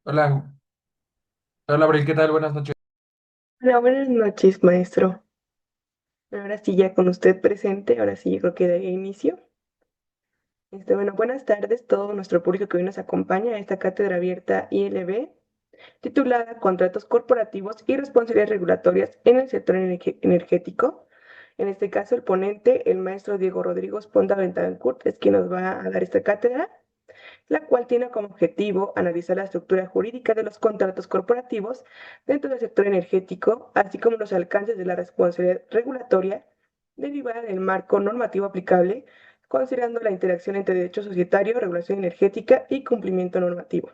Hola, hola Abril, ¿qué tal? Buenas noches. Hola, buenas noches, maestro. Ahora sí, ya con usted presente, ahora sí yo creo que de inicio. Bueno, buenas tardes todo nuestro público que hoy nos acompaña a esta cátedra abierta ILB, titulada Contratos corporativos y responsabilidades regulatorias en el sector energético. En este caso, el ponente, el maestro Diego Rodrigo Sponda Betancourt, es quien nos va a dar esta cátedra, la cual tiene como objetivo analizar la estructura jurídica de los contratos corporativos dentro del sector energético, así como los alcances de la responsabilidad regulatoria derivada del marco normativo aplicable, considerando la interacción entre derecho societario, regulación energética y cumplimiento normativo.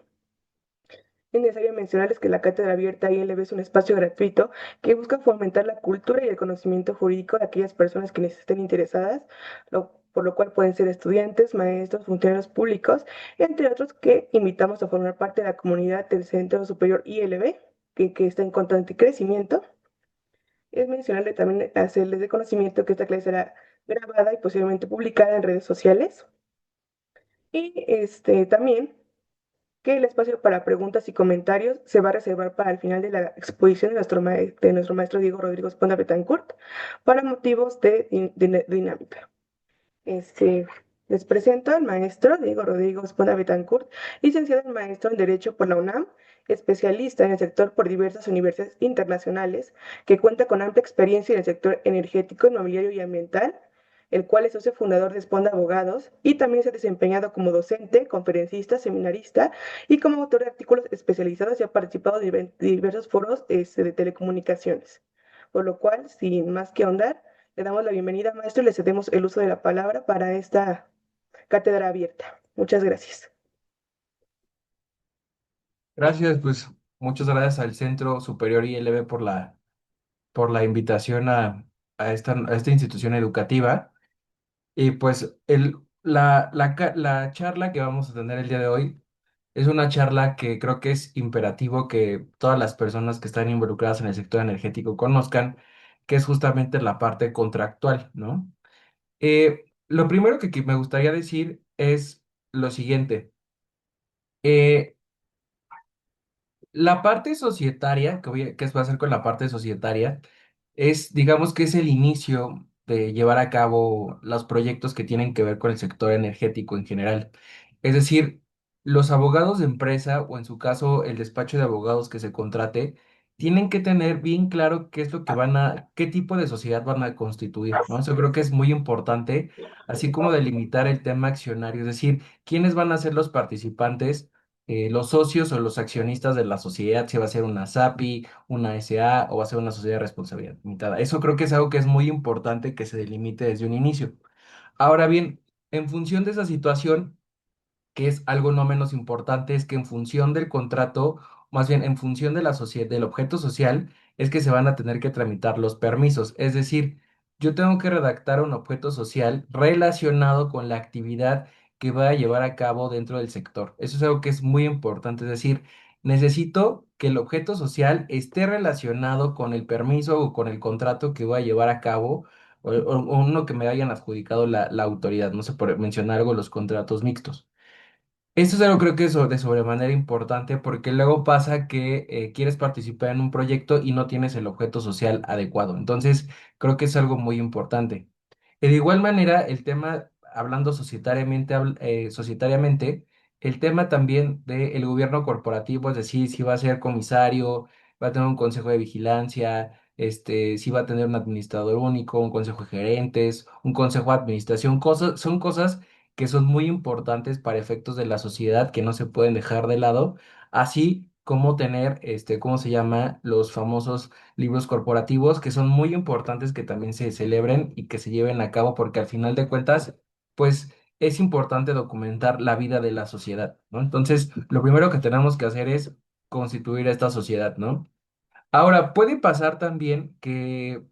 Es necesario mencionarles que la Cátedra Abierta ILB es un espacio gratuito que busca fomentar la cultura y el conocimiento jurídico de aquellas personas quienes estén interesadas, por lo cual pueden ser estudiantes, maestros, funcionarios públicos, entre otros que invitamos a formar parte de la comunidad del Centro Superior ILB, que está en constante crecimiento. Es mencionarle también, hacerles de conocimiento que esta clase será grabada y posiblemente publicada en redes sociales. Y también que el espacio para preguntas y comentarios se va a reservar para el final de la exposición de nuestro maestro Diego Rodrigo Esponda Betancourt para motivos de dinámica. Este, Les presento al maestro Diego Rodrigo Esponda Betancourt, licenciado en maestro en Derecho por la UNAM, especialista en el sector por diversas universidades internacionales, que cuenta con amplia experiencia en el sector energético, inmobiliario y ambiental, el cual es socio fundador de Esponda Abogados y también se ha desempeñado como docente, conferencista, seminarista y como autor de artículos especializados y ha participado de diversos foros de telecomunicaciones. Por lo cual, sin más que ahondar, le damos la bienvenida, maestro, y le cedemos el uso de la palabra para esta cátedra abierta. Muchas gracias. Gracias, pues muchas gracias al Centro Superior ILB por la invitación a esta institución educativa. Y pues la charla que vamos a tener el día de hoy es una charla que creo que es imperativo que todas las personas que están involucradas en el sector energético conozcan, que es justamente la parte contractual, ¿no? Lo primero que me gustaría decir es lo siguiente. Eh, La parte societaria, que va a hacer con la parte societaria, digamos que es el inicio de llevar a cabo los proyectos que tienen que ver con el sector energético en general. Es decir, los abogados de empresa, o en su caso, el despacho de abogados que se contrate, tienen que tener bien claro qué es lo que qué tipo de sociedad van a constituir, ¿no? Eso creo que es muy importante, así como delimitar el tema accionario, es decir, quiénes van a ser los participantes, los socios o los accionistas de la sociedad, si va a ser una SAPI, una SA o va a ser una sociedad de responsabilidad limitada. Eso creo que es algo que es muy importante que se delimite desde un inicio. Ahora bien, en función de esa situación, que es algo no menos importante, es que en función del contrato, más bien en función de la sociedad, del objeto social, es que se van a tener que tramitar los permisos. Es decir, yo tengo que redactar un objeto social relacionado con la actividad que voy a llevar a cabo dentro del sector. Eso es algo que es muy importante. Es decir, necesito que el objeto social esté relacionado con el permiso o con el contrato que voy a llevar a cabo. O uno que me hayan adjudicado la autoridad, no sé, por mencionar algo, los contratos mixtos. Esto es algo creo que es de sobremanera importante porque luego pasa que quieres participar en un proyecto y no tienes el objeto social adecuado. Entonces, creo que es algo muy importante. Y de igual manera, el tema, hablando societariamente, el tema también del gobierno corporativo, es decir, si va a ser comisario, va a tener un consejo de vigilancia, si va a tener un administrador único, un consejo de gerentes, un consejo de administración, son cosas que son muy importantes para efectos de la sociedad que no se pueden dejar de lado, así como tener, ¿cómo se llama? Los famosos libros corporativos, que son muy importantes que también se celebren y que se lleven a cabo, porque al final de cuentas, pues es importante documentar la vida de la sociedad, ¿no? Entonces, lo primero que tenemos que hacer es constituir esta sociedad, ¿no? Ahora, puede pasar también que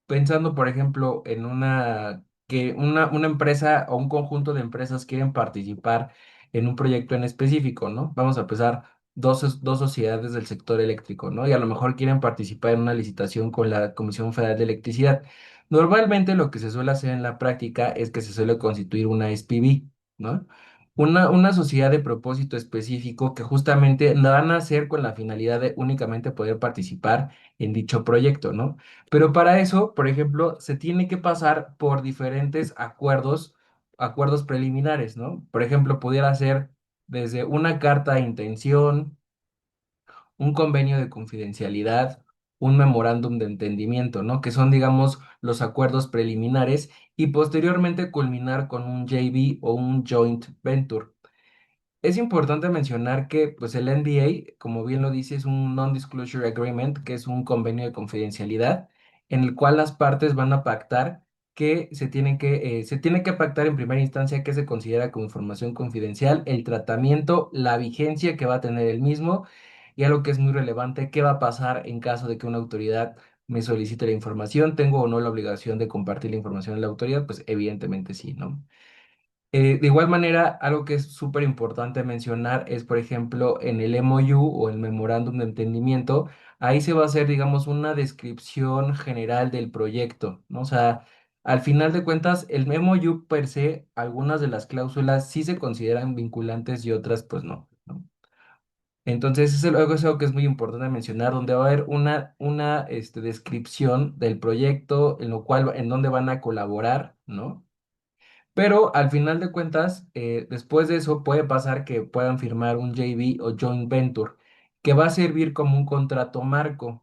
pensando, por ejemplo, en una empresa o un conjunto de empresas quieren participar en un proyecto en específico, ¿no? Vamos a empezar dos sociedades del sector eléctrico, ¿no? Y a lo mejor quieren participar en una licitación con la Comisión Federal de Electricidad. Normalmente lo que se suele hacer en la práctica es que se suele constituir una SPV, ¿no? Una sociedad de propósito específico que justamente la van a hacer con la finalidad de únicamente poder participar en dicho proyecto, ¿no? Pero para eso, por ejemplo, se tiene que pasar por diferentes acuerdos preliminares, ¿no? Por ejemplo, pudiera ser desde una carta de intención, un convenio de confidencialidad, un memorándum de entendimiento, ¿no? Que son, digamos, los acuerdos preliminares y posteriormente culminar con un JV o un joint venture. Es importante mencionar que pues el NDA, como bien lo dice, es un Non-Disclosure Agreement, que es un convenio de confidencialidad, en el cual las partes van a pactar que se tiene que pactar en primera instancia que se considera como información confidencial, el tratamiento, la vigencia que va a tener el mismo y algo que es muy relevante, qué va a pasar en caso de que una autoridad me solicite la información, ¿tengo o no la obligación de compartir la información a la autoridad? Pues evidentemente sí, ¿no? De igual manera, algo que es súper importante mencionar es, por ejemplo, en el MOU o el Memorándum de Entendimiento, ahí se va a hacer, digamos, una descripción general del proyecto, ¿no? O sea, al final de cuentas, el MOU per se, algunas de las cláusulas sí se consideran vinculantes y otras, pues no, ¿no? Entonces, es algo que es muy importante mencionar, donde va a haber una descripción del proyecto, en lo cual, en dónde van a colaborar, ¿no? Pero al final de cuentas, después de eso puede pasar que puedan firmar un JV o joint venture, que va a servir como un contrato marco.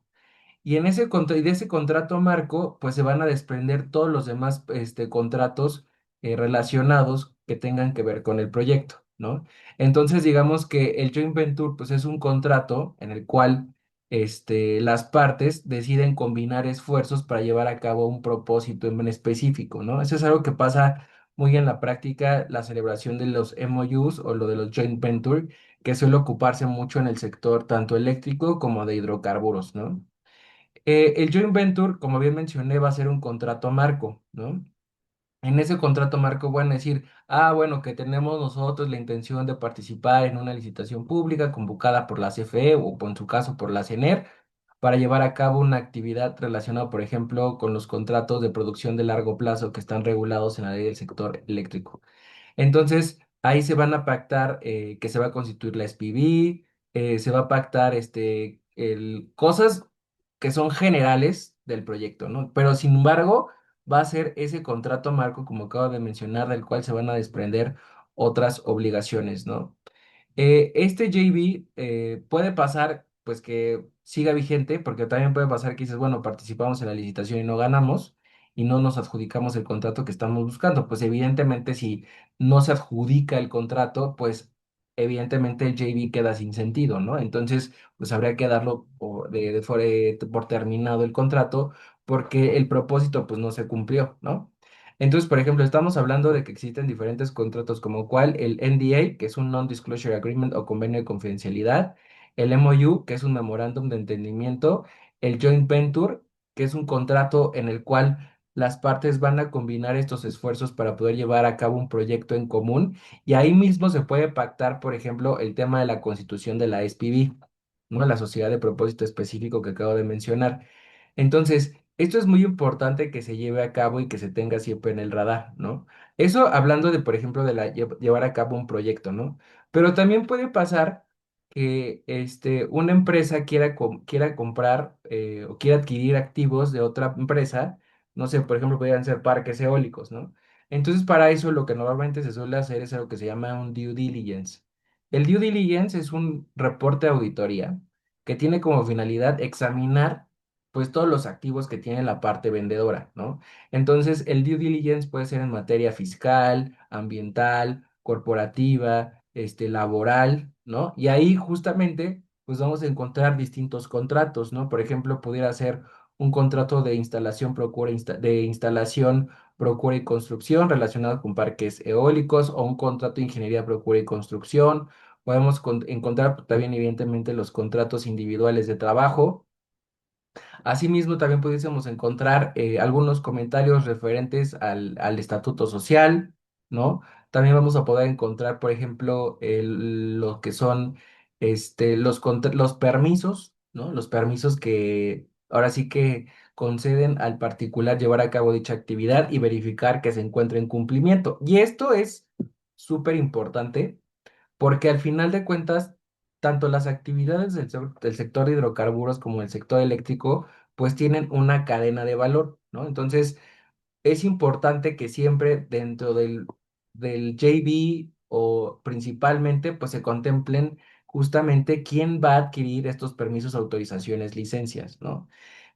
Y y de ese contrato marco, pues se van a desprender todos los demás contratos relacionados que tengan que ver con el proyecto, ¿no? Entonces, digamos que el joint venture, pues es un contrato en el cual las partes deciden combinar esfuerzos para llevar a cabo un propósito en específico, ¿no? Eso es algo que pasa muy en la práctica, la celebración de los MOUs o lo de los joint venture, que suele ocuparse mucho en el sector tanto eléctrico como de hidrocarburos, ¿no? El joint venture, como bien mencioné, va a ser un contrato marco, ¿no? En ese contrato marco van a decir, ah, bueno, que tenemos nosotros la intención de participar en una licitación pública convocada por la CFE o en su caso por la CENER para llevar a cabo una actividad relacionada, por ejemplo, con los contratos de producción de largo plazo que están regulados en la ley del sector eléctrico. Entonces, ahí se van a pactar que se va a constituir la SPV, se va a pactar cosas que son generales del proyecto, ¿no? Pero sin embargo, va a ser ese contrato marco, como acabo de mencionar, del cual se van a desprender otras obligaciones, ¿no? Este JV puede pasar, pues que siga vigente, porque también puede pasar que dices, bueno, participamos en la licitación y no ganamos y no nos adjudicamos el contrato que estamos buscando. Pues evidentemente si no se adjudica el contrato, pues evidentemente el JV queda sin sentido, ¿no? Entonces, pues habría que darlo por terminado el contrato porque el propósito pues no se cumplió, ¿no? Entonces, por ejemplo, estamos hablando de que existen diferentes contratos, como cual el NDA, que es un Non-Disclosure Agreement o convenio de confidencialidad, el MOU, que es un memorándum de entendimiento, el Joint Venture, que es un contrato en el cual las partes van a combinar estos esfuerzos para poder llevar a cabo un proyecto en común, y ahí mismo se puede pactar, por ejemplo, el tema de la constitución de la SPV, ¿no? La sociedad de propósito específico que acabo de mencionar. Entonces, esto es muy importante que se lleve a cabo y que se tenga siempre en el radar, ¿no? Eso hablando de, por ejemplo, de llevar a cabo un proyecto, ¿no? Pero también puede pasar que una empresa quiera comprar o quiera adquirir activos de otra empresa, no sé, por ejemplo, podrían ser parques eólicos, ¿no? Entonces, para eso lo que normalmente se suele hacer es algo que se llama un due diligence. El due diligence es un reporte de auditoría que tiene como finalidad examinar pues todos los activos que tiene la parte vendedora, ¿no? Entonces, el due diligence puede ser en materia fiscal, ambiental, corporativa, laboral, ¿no? Y ahí justamente, pues vamos a encontrar distintos contratos, ¿no? Por ejemplo, pudiera ser un contrato de instalación, de instalación, procura y construcción relacionado con parques eólicos o un contrato de ingeniería, procura y construcción. Podemos encontrar también, evidentemente, los contratos individuales de trabajo. Asimismo, también pudiésemos encontrar algunos comentarios referentes al estatuto social, ¿no? También vamos a poder encontrar, por ejemplo, lo que son los permisos, ¿no? Los permisos que ahora sí que conceden al particular llevar a cabo dicha actividad y verificar que se encuentre en cumplimiento. Y esto es súper importante porque al final de cuentas, tanto las actividades del sector de hidrocarburos como el sector eléctrico, pues tienen una cadena de valor, ¿no? Entonces, es importante que siempre dentro del JV o principalmente pues se contemplen justamente quién va a adquirir estos permisos, autorizaciones, licencias, ¿no?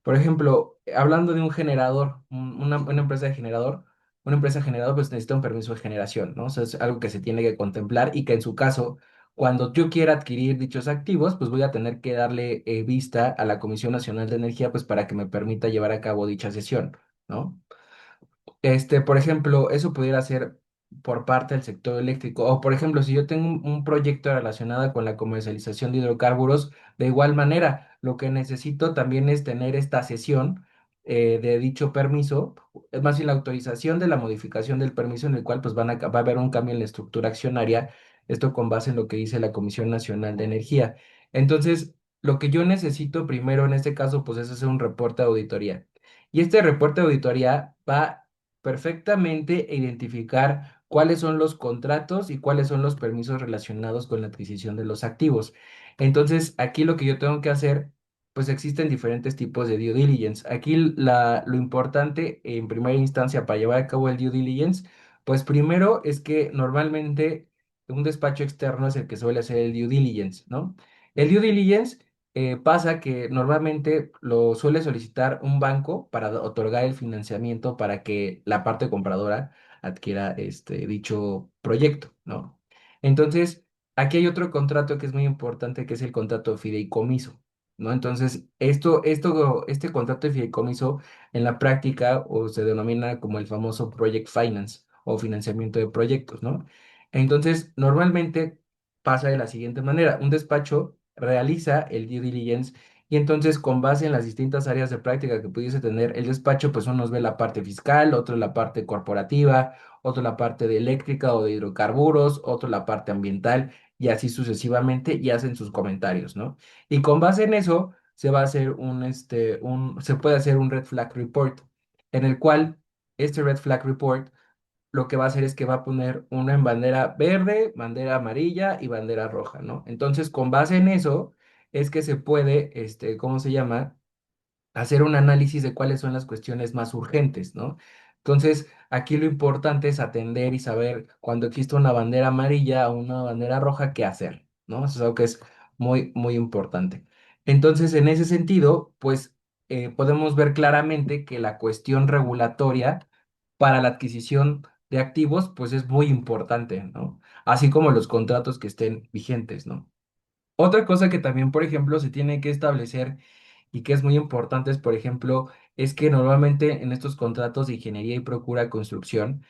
Por ejemplo, hablando de un generador, una empresa de generador, una empresa generador pues necesita un permiso de generación, ¿no? O sea, es algo que se tiene que contemplar y que en su caso, cuando yo quiera adquirir dichos activos, pues voy a tener que darle vista a la Comisión Nacional de Energía pues para que me permita llevar a cabo dicha sesión, ¿no? Por ejemplo, eso pudiera ser por parte del sector eléctrico. O, por ejemplo, si yo tengo un proyecto relacionado con la comercialización de hidrocarburos, de igual manera, lo que necesito también es tener esta sesión de dicho permiso, es más bien la autorización de la modificación del permiso en el cual pues va a haber un cambio en la estructura accionaria, esto con base en lo que dice la Comisión Nacional de Energía. Entonces, lo que yo necesito primero en este caso pues es hacer un reporte de auditoría. Y este reporte de auditoría va perfectamente identificar cuáles son los contratos y cuáles son los permisos relacionados con la adquisición de los activos. Entonces, aquí lo que yo tengo que hacer, pues existen diferentes tipos de due diligence. Aquí lo importante en primera instancia para llevar a cabo el due diligence, pues primero es que normalmente un despacho externo es el que suele hacer el due diligence, ¿no? El due diligence pasa que normalmente lo suele solicitar un banco para otorgar el financiamiento para que la parte compradora adquiera dicho proyecto, ¿no? Entonces, aquí hay otro contrato que es muy importante, que es el contrato de fideicomiso, ¿no? Entonces, este contrato de fideicomiso en la práctica o se denomina como el famoso project finance o financiamiento de proyectos, ¿no? Entonces, normalmente pasa de la siguiente manera, un despacho realiza el due diligence y entonces con base en las distintas áreas de práctica que pudiese tener el despacho, pues unos ve la parte fiscal, otro la parte corporativa, otro la parte de eléctrica o de hidrocarburos, otro la parte ambiental y así sucesivamente y hacen sus comentarios, ¿no? Y con base en eso se va a hacer se puede hacer un red flag report en el cual este red flag report lo que va a hacer es que va a poner una en bandera verde, bandera amarilla y bandera roja, ¿no? Entonces, con base en eso, es que se puede, ¿cómo se llama? Hacer un análisis de cuáles son las cuestiones más urgentes, ¿no? Entonces, aquí lo importante es atender y saber cuando existe una bandera amarilla o una bandera roja, qué hacer, ¿no? Eso es algo que es muy, muy importante. Entonces, en ese sentido, pues podemos ver claramente que la cuestión regulatoria para la adquisición de activos, pues es muy importante, ¿no? Así como los contratos que estén vigentes, ¿no? Otra cosa que también, por ejemplo, se tiene que establecer y que es muy importante es, por ejemplo, es que normalmente en estos contratos de ingeniería y procura construcción,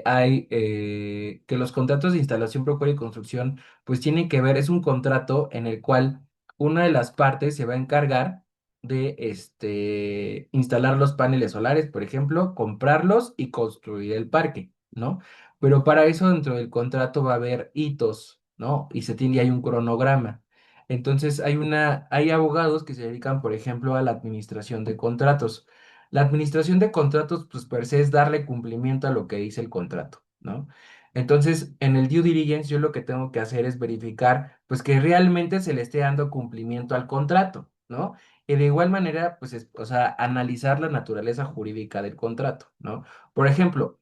hay que los contratos de instalación, procura y construcción, pues tienen que ver, es un contrato en el cual una de las partes se va a encargar de instalar los paneles solares, por ejemplo, comprarlos y construir el parque, ¿no? Pero para eso dentro del contrato va a haber hitos, ¿no? Y hay un cronograma. Entonces hay abogados que se dedican, por ejemplo, a la administración de contratos. La administración de contratos, pues per se es darle cumplimiento a lo que dice el contrato, ¿no? Entonces, en el due diligence, yo lo que tengo que hacer es verificar, pues, que realmente se le esté dando cumplimiento al contrato, ¿no? Y de igual manera, pues, o sea, analizar la naturaleza jurídica del contrato, ¿no? Por ejemplo,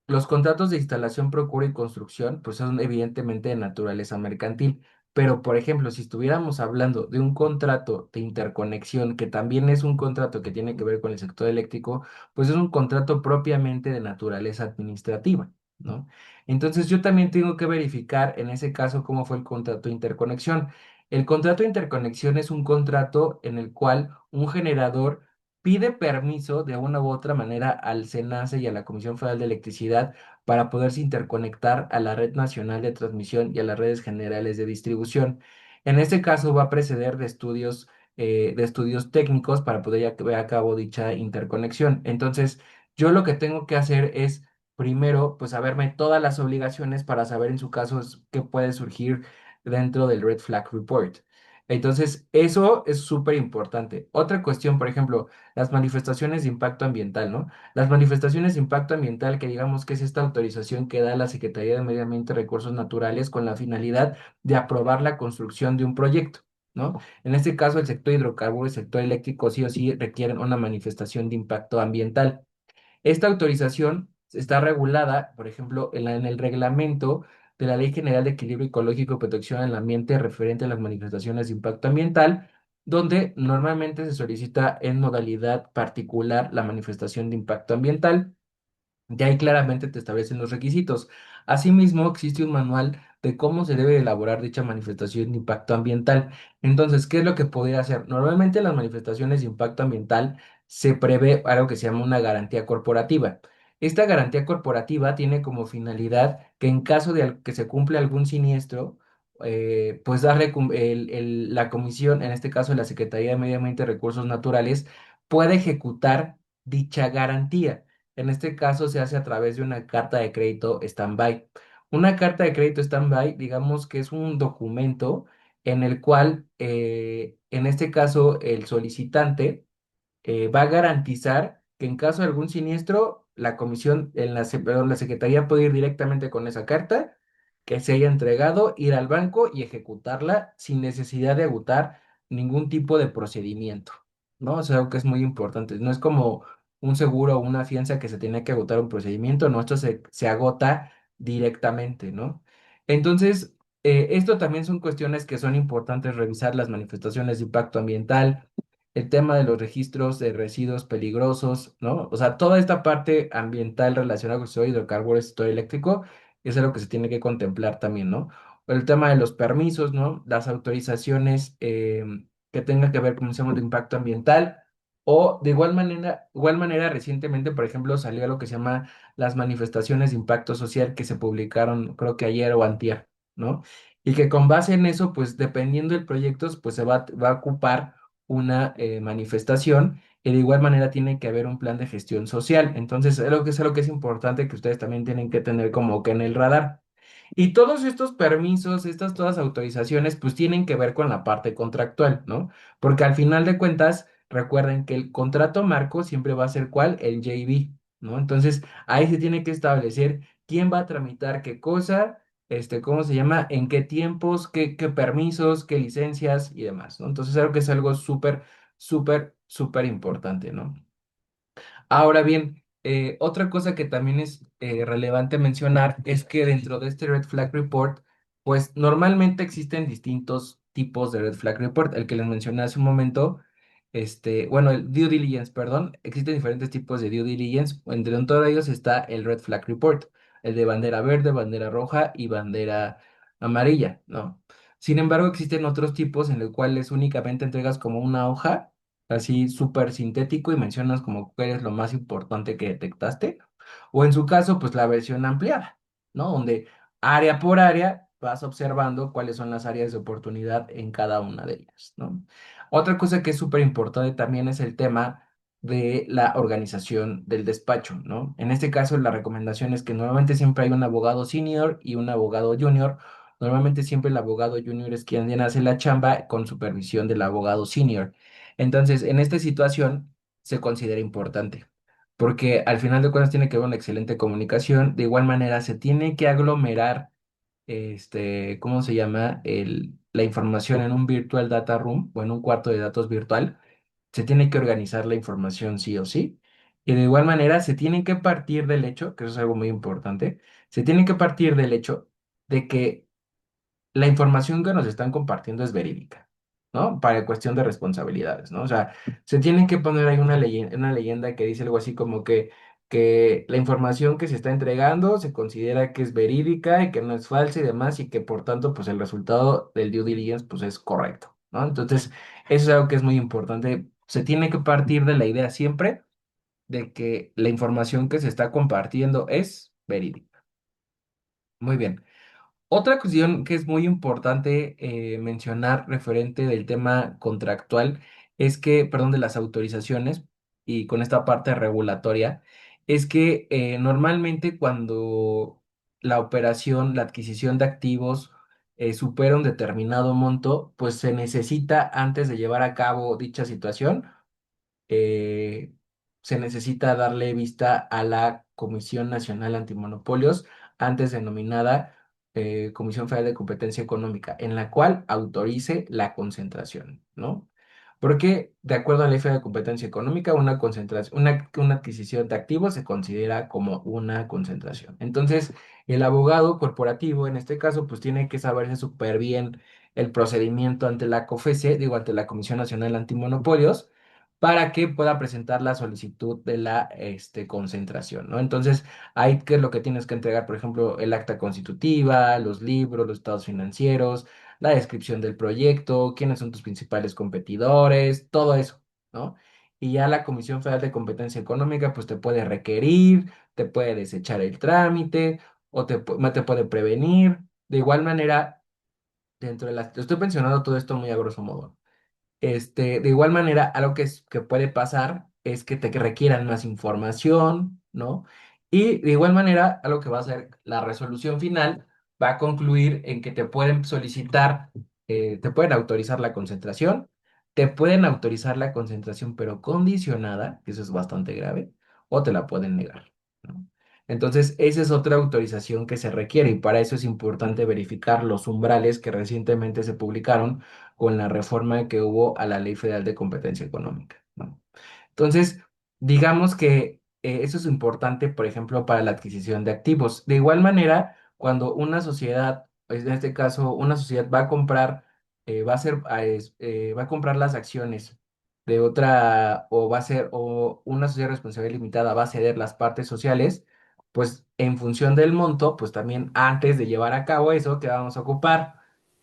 los contratos de instalación, procura y construcción, pues son evidentemente de naturaleza mercantil. Pero, por ejemplo, si estuviéramos hablando de un contrato de interconexión, que también es un contrato que tiene que ver con el sector eléctrico, pues es un contrato propiamente de naturaleza administrativa, ¿no? Entonces yo también tengo que verificar en ese caso cómo fue el contrato de interconexión. El contrato de interconexión es un contrato en el cual un generador pide permiso de una u otra manera al SENACE y a la Comisión Federal de Electricidad para poderse interconectar a la red nacional de transmisión y a las redes generales de distribución. En este caso va a preceder de estudios técnicos para poder llevar a cabo dicha interconexión. Entonces, yo lo que tengo que hacer es primero, pues saberme todas las obligaciones para saber en su caso qué puede surgir dentro del Red Flag Report. Entonces, eso es súper importante. Otra cuestión, por ejemplo, las manifestaciones de impacto ambiental, ¿no? Las manifestaciones de impacto ambiental, que digamos que es esta autorización que da la Secretaría de Medio Ambiente y Recursos Naturales con la finalidad de aprobar la construcción de un proyecto, ¿no? En este caso, el sector hidrocarburo y el sector eléctrico sí o sí requieren una manifestación de impacto ambiental. Esta autorización está regulada, por ejemplo, en el reglamento de la Ley General de Equilibrio Ecológico y Protección del Ambiente referente a las manifestaciones de impacto ambiental, donde normalmente se solicita en modalidad particular la manifestación de impacto ambiental. Ya ahí claramente te establecen los requisitos. Asimismo, existe un manual de cómo se debe elaborar dicha manifestación de impacto ambiental. Entonces, ¿qué es lo que podría hacer? Normalmente en las manifestaciones de impacto ambiental se prevé algo que se llama una garantía corporativa. Esta garantía corporativa tiene como finalidad que en caso de que se cumpla algún siniestro, pues darle la comisión, en este caso la Secretaría de Medio Ambiente y Recursos Naturales, puede ejecutar dicha garantía. En este caso se hace a través de una carta de crédito stand-by. Una carta de crédito stand-by, digamos que es un documento en el cual, en este caso, el solicitante va a garantizar que en caso de algún siniestro, la comisión, perdón, la secretaría puede ir directamente con esa carta que se haya entregado, ir al banco y ejecutarla sin necesidad de agotar ningún tipo de procedimiento, ¿no? O sea, algo que es muy importante. No es como un seguro o una fianza que se tiene que agotar un procedimiento, no, esto se agota directamente, ¿no? Entonces, esto también son cuestiones que son importantes revisar las manifestaciones de impacto ambiental, el tema de los registros de residuos peligrosos, ¿no? O sea, toda esta parte ambiental relacionada con el sector hidrocarburos y sector eléctrico es algo que se tiene que contemplar también, ¿no? El tema de los permisos, ¿no? Las autorizaciones que tengan que ver con el de impacto ambiental. O de igual manera, recientemente, por ejemplo, salió lo que se llama las manifestaciones de impacto social que se publicaron, creo que ayer o antier, ¿no? Y que con base en eso, pues dependiendo del proyecto, pues va a ocupar una manifestación y de igual manera tiene que haber un plan de gestión social. Entonces, es algo que es importante que ustedes también tienen que tener como que en el radar. Y todos estos permisos, estas todas autorizaciones, pues tienen que ver con la parte contractual, ¿no? Porque al final de cuentas, recuerden que el contrato marco siempre va a ser ¿cuál? El JV, ¿no? Entonces, ahí se tiene que establecer quién va a tramitar qué cosa, ¿cómo se llama? En qué tiempos, qué permisos, qué licencias y demás, ¿no? Entonces, creo que es algo súper, súper, súper importante, ¿no? Ahora bien, otra cosa que también es relevante mencionar es que dentro de este Red Flag Report, pues normalmente existen distintos tipos de Red Flag Report. El que les mencioné hace un momento, bueno, el Due Diligence, perdón, existen diferentes tipos de Due Diligence. Entre todos ellos está el Red Flag Report, el de bandera verde, bandera roja y bandera amarilla, ¿no? Sin embargo, existen otros tipos en los cuales únicamente entregas como una hoja así súper sintético y mencionas como qué es lo más importante que detectaste, o en su caso, pues la versión ampliada, ¿no? Donde área por área vas observando cuáles son las áreas de oportunidad en cada una de ellas, ¿no? Otra cosa que es súper importante también es el tema de la organización del despacho, ¿no? En este caso, la recomendación es que normalmente siempre hay un abogado senior y un abogado junior. Normalmente siempre el abogado junior es quien hace la chamba con supervisión del abogado senior. Entonces, en esta situación se considera importante, porque al final de cuentas tiene que haber una excelente comunicación. De igual manera, se tiene que aglomerar, ¿cómo se llama? La información en un virtual data room o en un cuarto de datos virtual. Se tiene que organizar la información sí o sí. Y de igual manera, se tiene que partir del hecho, que eso es algo muy importante, se tiene que partir del hecho de que la información que nos están compartiendo es verídica, ¿no? Para cuestión de responsabilidades, ¿no? O sea, se tiene que poner ahí una leyenda que dice algo así como que la información que se está entregando se considera que es verídica y que no es falsa y demás, y que por tanto, pues el resultado del due diligence, pues es correcto, ¿no? Entonces, eso es algo que es muy importante. Se tiene que partir de la idea siempre de que la información que se está compartiendo es verídica. Muy bien. Otra cuestión que es muy importante mencionar referente del tema contractual es que, perdón, de las autorizaciones y con esta parte regulatoria, es que normalmente cuando la operación, la adquisición de activos supera un determinado monto, pues se necesita, antes de llevar a cabo dicha situación, eh, se necesita darle vista a la Comisión Nacional Antimonopolios, antes denominada Comisión Federal de Competencia Económica, en la cual autorice la concentración, ¿no? Porque, de acuerdo a la Ley Federal de Competencia Económica, una concentración, una adquisición de activos se considera como una concentración. Entonces, el abogado corporativo, en este caso, pues tiene que saberse súper bien el procedimiento ante la COFECE, digo, ante la Comisión Nacional Antimonopolios, para que pueda presentar la solicitud de la concentración, ¿no? Entonces, ahí, ¿qué es lo que tienes que entregar? Por ejemplo, el acta constitutiva, los libros, los estados financieros, la descripción del proyecto, quiénes son tus principales competidores, todo eso, ¿no? Y ya la Comisión Federal de Competencia Económica, pues te puede requerir, te puede desechar el trámite o te puede prevenir. De igual manera, dentro de las... Te estoy mencionando todo esto muy a grosso modo. De igual manera, algo que puede pasar es que te requieran más información, ¿no? Y de igual manera, algo que va a ser la resolución final va a concluir en que te pueden solicitar, te pueden autorizar la concentración, te pueden autorizar la concentración, pero condicionada, que eso es bastante grave, o te la pueden negar, ¿no? Entonces, esa es otra autorización que se requiere y para eso es importante verificar los umbrales que recientemente se publicaron con la reforma que hubo a la Ley Federal de Competencia Económica, ¿no? Entonces, digamos que eso es importante, por ejemplo, para la adquisición de activos. De igual manera, cuando una sociedad, pues, en este caso, una sociedad va a comprar, va a hacer, va a comprar las acciones de otra, o va a ser, o una sociedad de responsabilidad limitada va a ceder las partes sociales, pues en función del monto, pues también antes de llevar a cabo eso, que vamos a ocupar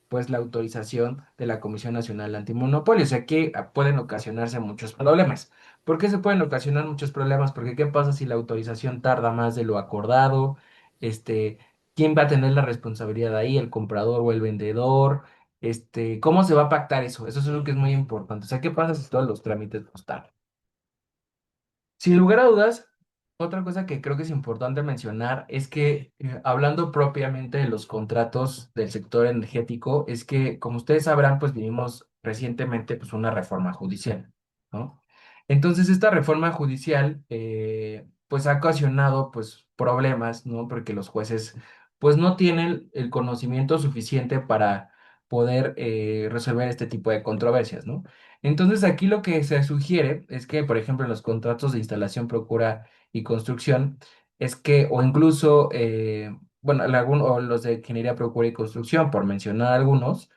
pues la autorización de la Comisión Nacional Antimonopolio. O sea que pueden ocasionarse muchos problemas. ¿Por qué se pueden ocasionar muchos problemas? Porque ¿qué pasa si la autorización tarda más de lo acordado? Este, ¿Quién va a tener la responsabilidad ahí? ¿El comprador o el vendedor? ¿Cómo se va a pactar eso? Eso es algo que es muy importante. O sea, ¿qué pasa si todos los trámites no están? Sin lugar a dudas, otra cosa que creo que es importante mencionar es que, hablando propiamente de los contratos del sector energético, es que, como ustedes sabrán, pues vivimos recientemente pues, una reforma judicial, ¿no? Entonces, esta reforma judicial, pues ha ocasionado pues problemas, ¿no? Porque los jueces pues no tienen el conocimiento suficiente para poder resolver este tipo de controversias, ¿no? Entonces aquí lo que se sugiere es que, por ejemplo, en los contratos de instalación, procura y construcción, es que, o incluso, bueno, o los de ingeniería, procura y construcción, por mencionar algunos,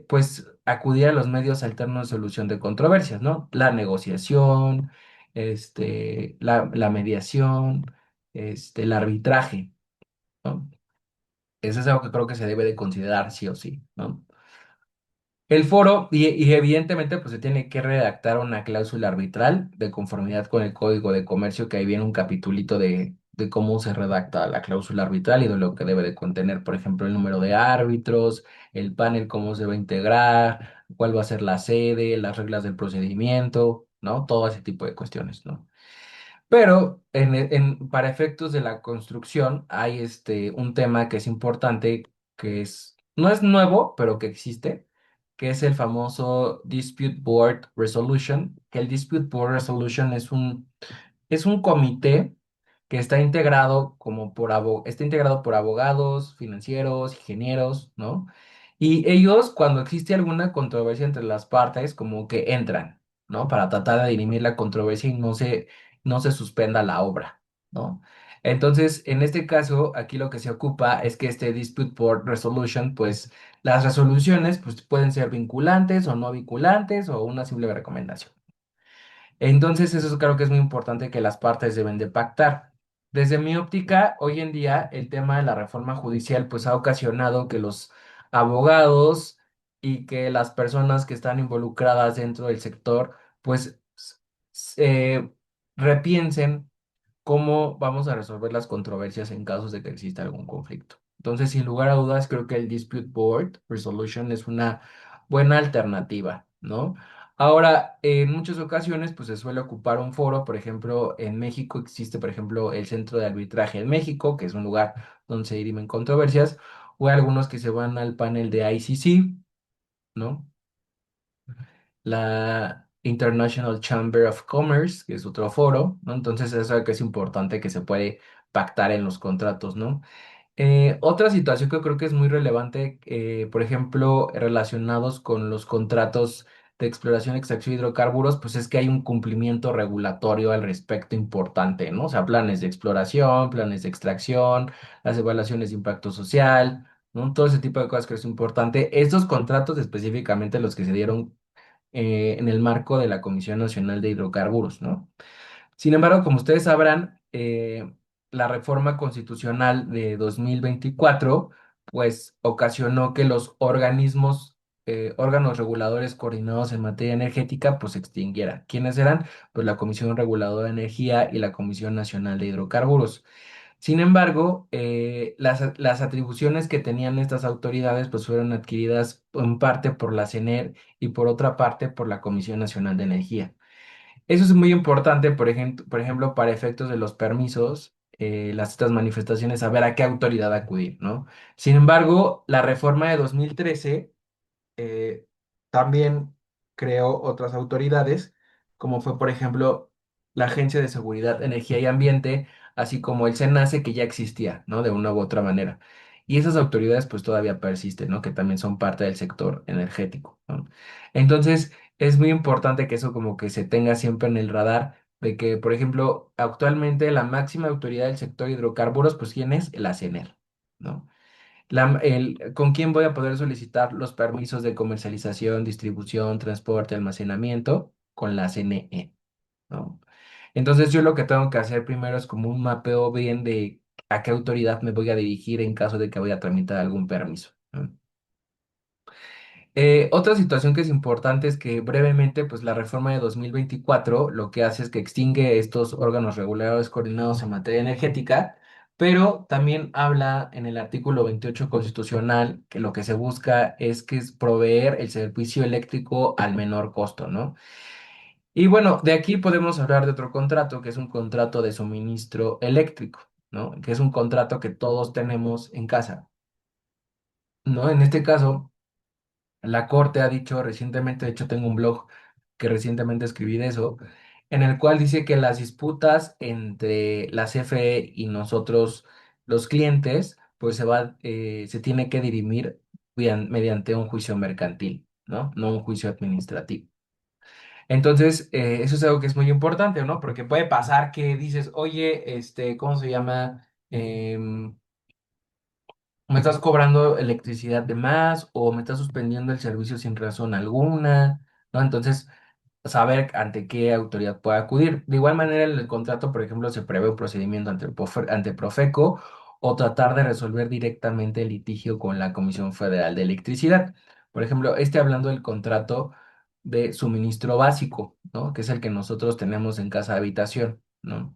pues acudir a los medios alternos de solución de controversias, ¿no? La negociación, la mediación, el arbitraje, ¿no? Eso es algo que creo que se debe de considerar sí o sí, ¿no? El foro, y evidentemente, pues se tiene que redactar una cláusula arbitral de conformidad con el Código de Comercio, que ahí viene un capitulito de cómo se redacta la cláusula arbitral y de lo que debe de contener, por ejemplo, el número de árbitros, el panel, cómo se va a integrar, cuál va a ser la sede, las reglas del procedimiento, ¿no? Todo ese tipo de cuestiones, ¿no? Pero para efectos de la construcción hay un tema que es importante, que no es nuevo, pero que existe, que es el famoso Dispute Board Resolution, que el Dispute Board Resolution es un comité que está integrado está integrado por abogados, financieros, ingenieros, ¿no? Y ellos, cuando existe alguna controversia entre las partes, como que entran, ¿no? Para tratar de dirimir la controversia y no se suspenda la obra, ¿no? Entonces, en este caso, aquí lo que se ocupa es que este Dispute Board Resolution, pues las resoluciones pues, pueden ser vinculantes o no vinculantes o una simple recomendación. Entonces, eso creo que es muy importante que las partes deben de pactar. Desde mi óptica, hoy en día el tema de la reforma judicial pues ha ocasionado que los abogados y que las personas que están involucradas dentro del sector pues repiensen cómo vamos a resolver las controversias en casos de que exista algún conflicto. Entonces, sin lugar a dudas, creo que el Dispute Board Resolution es una buena alternativa, ¿no? Ahora, en muchas ocasiones, pues se suele ocupar un foro, por ejemplo, en México existe, por ejemplo, el Centro de Arbitraje en México, que es un lugar donde se dirimen controversias, o hay algunos que se van al panel de ICC, ¿no? La International Chamber of Commerce, que es otro foro, ¿no? Entonces eso es algo que es importante que se puede pactar en los contratos, ¿no? Otra situación que creo que es muy relevante, por ejemplo, relacionados con los contratos de exploración y extracción de hidrocarburos, pues es que hay un cumplimiento regulatorio al respecto importante, ¿no? O sea, planes de exploración, planes de extracción, las evaluaciones de impacto social, ¿no? Todo ese tipo de cosas que es importante. Estos contratos específicamente los que se dieron en el marco de la Comisión Nacional de Hidrocarburos, ¿no? Sin embargo, como ustedes sabrán, la reforma constitucional de 2024, pues ocasionó que los órganos reguladores coordinados en materia energética, pues se extinguieran. ¿Quiénes eran? Pues la Comisión Reguladora de Energía y la Comisión Nacional de Hidrocarburos. Sin embargo, las atribuciones que tenían estas autoridades, pues fueron adquiridas en parte por la CENER y por otra parte por la Comisión Nacional de Energía. Eso es muy importante, por ejemplo, para efectos de los permisos, estas manifestaciones, saber a qué autoridad acudir, ¿no? Sin embargo, la reforma de 2013 eh, también creó otras autoridades, como fue, por ejemplo, la Agencia de Seguridad, Energía y Ambiente, así como el SENACE, que ya existía, ¿no? De una u otra manera. Y esas autoridades pues todavía persisten, ¿no? Que también son parte del sector energético, ¿no? Entonces, es muy importante que eso como que se tenga siempre en el radar de que, por ejemplo, actualmente la máxima autoridad del sector hidrocarburos, pues ¿quién es? La CENER, ¿no? ¿Con quién voy a poder solicitar los permisos de comercialización, distribución, transporte, almacenamiento? Con la CNE, ¿no? Entonces yo lo que tengo que hacer primero es como un mapeo bien de a qué autoridad me voy a dirigir en caso de que vaya a tramitar algún permiso, ¿no? Otra situación que es importante es que brevemente, pues la reforma de 2024 lo que hace es que extingue estos órganos reguladores coordinados en materia energética, pero también habla en el artículo 28 constitucional que lo que se busca es que es proveer el servicio eléctrico al menor costo, ¿no? Y bueno, de aquí podemos hablar de otro contrato, que es un contrato de suministro eléctrico, ¿no? Que es un contrato que todos tenemos en casa, ¿no? En este caso... La Corte ha dicho recientemente, de hecho tengo un blog que recientemente escribí de eso, en el cual dice que las disputas entre la CFE y nosotros, los clientes, pues se tiene que dirimir mediante un juicio mercantil, ¿no? No un juicio administrativo. Entonces, eso es algo que es muy importante, ¿no? Porque puede pasar que dices, oye, ¿cómo se llama? Me estás cobrando electricidad de más o me estás suspendiendo el servicio sin razón alguna, ¿no? Entonces, saber ante qué autoridad puede acudir. De igual manera, en el contrato, por ejemplo, se prevé un procedimiento ante Profeco o tratar de resolver directamente el litigio con la Comisión Federal de Electricidad. Por ejemplo, hablando del contrato de suministro básico, ¿no? Que es el que nosotros tenemos en casa de habitación, ¿no?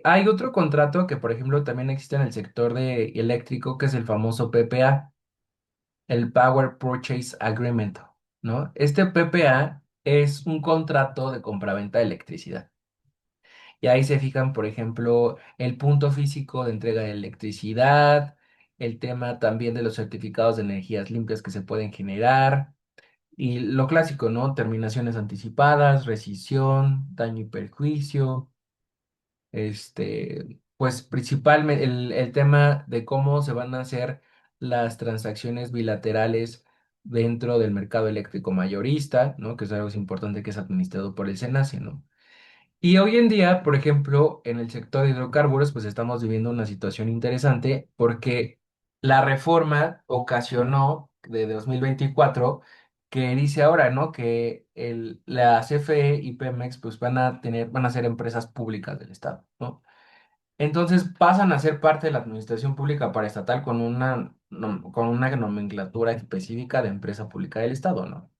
Hay otro contrato que, por ejemplo, también existe en el sector de eléctrico, que es el famoso PPA, el Power Purchase Agreement, ¿no? Este PPA es un contrato de compraventa de electricidad. Y ahí se fijan, por ejemplo, el punto físico de entrega de electricidad, el tema también de los certificados de energías limpias que se pueden generar, y lo clásico, ¿no? Terminaciones anticipadas, rescisión, daño y perjuicio. Pues principalmente el tema de cómo se van a hacer las transacciones bilaterales dentro del mercado eléctrico mayorista, ¿no? Que es algo importante que es administrado por el SENACE, ¿no? Y hoy en día, por ejemplo, en el sector de hidrocarburos, pues estamos viviendo una situación interesante porque la reforma ocasionó de 2024 que dice ahora, ¿no? Que la CFE y Pemex pues van a ser empresas públicas del Estado, ¿no? Entonces pasan a ser parte de la administración pública paraestatal con una nomenclatura específica de empresa pública del Estado, ¿no?